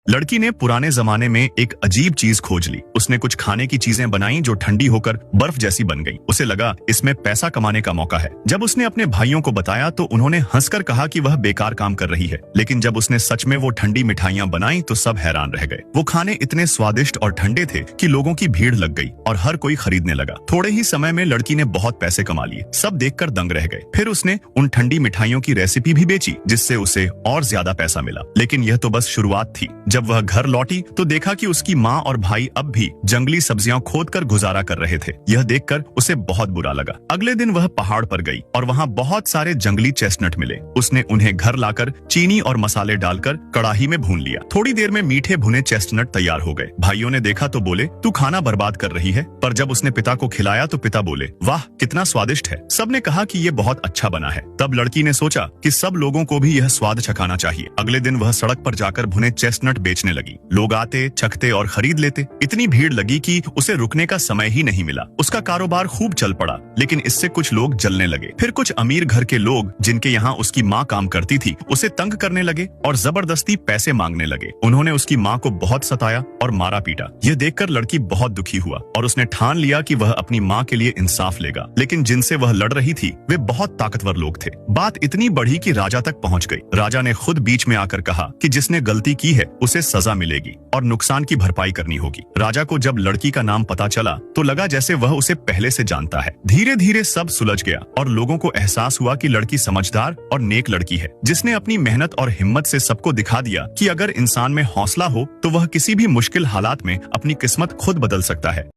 लड़की ने पुराने जमाने में एक अजीब चीज खोज ली। उसने कुछ खाने की चीजें बनाई जो ठंडी होकर बर्फ जैसी बन गई। उसे लगा इसमें पैसा कमाने का मौका है। जब उसने अपने भाइयों को बताया तो उन्होंने हंसकर कहा कि वह बेकार काम कर रही है। लेकिन जब उसने सच में वो ठंडी मिठाइयां बनाई तो सब हैरान रह गए। वो खाने इतने स्वादिष्ट और ठंडे थे कि लोगों की भीड़ लग गई और हर कोई खरीदने लगा। थोड़े ही समय में लड़की ने बहुत पैसे कमा लिए। सब देखकर दंग रह गए। फिर उसने उन ठंडी मिठाइयों की रेसिपी भी बेची जिससे उसे और ज्यादा पैसा मिला। लेकिन यह तो बस शुरुआत थी। जब वह घर लौटी तो देखा कि उसकी माँ और भाई अब भी जंगली सब्जियां खोदकर गुजारा कर रहे थे। यह देखकर उसे बहुत बुरा लगा। अगले दिन वह पहाड़ पर गई और वहाँ बहुत सारे जंगली चेस्टनट मिले। उसने उन्हें घर लाकर चीनी और मसाले डालकर कड़ाही में भून लिया। थोड़ी देर में मीठे भुने चेस्टनट तैयार हो गए। भाइयों ने देखा तो बोले, तू खाना बर्बाद कर रही है। पर जब उसने पिता को खिलाया तो पिता बोले, वाह कितना स्वादिष्ट है। सबने कहा कि ये बहुत अच्छा बना है। तब लड़की ने सोचा कि सब लोगों को भी यह स्वाद चखाना चाहिए। अगले दिन वह सड़क पर जाकर भुने चेस्टनट बेचने लगी। लोग आते, चखते और खरीद लेते। इतनी भीड़ लगी कि उसे रुकने का समय ही नहीं मिला। उसका कारोबार खूब चल पड़ा। लेकिन इससे कुछ लोग जलने लगे। फिर कुछ अमीर घर के लोग जिनके यहाँ उसकी माँ काम करती थी उसे तंग करने लगे और जबरदस्ती पैसे मांगने लगे। उन्होंने उसकी माँ को बहुत सताया और मारा पीटा। यह देखकर लड़की बहुत दुखी हुआ और उसने ठान लिया कि वह अपनी माँ के लिए इंसाफ लेगा। लेकिन जिनसे वह लड़ रही थी वे बहुत ताकतवर लोग थे। बात इतनी बढ़ी कि राजा तक पहुंच गई। राजा ने खुद बीच में आकर कहा कि जिसने गलती की है उसे सजा मिलेगी और नुकसान की भरपाई करनी होगी। राजा को जब लड़की का नाम पता चला तो लगा जैसे वह उसे पहले से जानता है। धीरे धीरे सब सुलझ गया और लोगों को एहसास हुआ कि लड़की समझदार और नेक लड़की है जिसने अपनी मेहनत और हिम्मत से सबको दिखा दिया कि अगर इंसान में हौसला हो तो वह किसी भी मुश्किल हालात में अपनी किस्मत खुद बदल सकता है।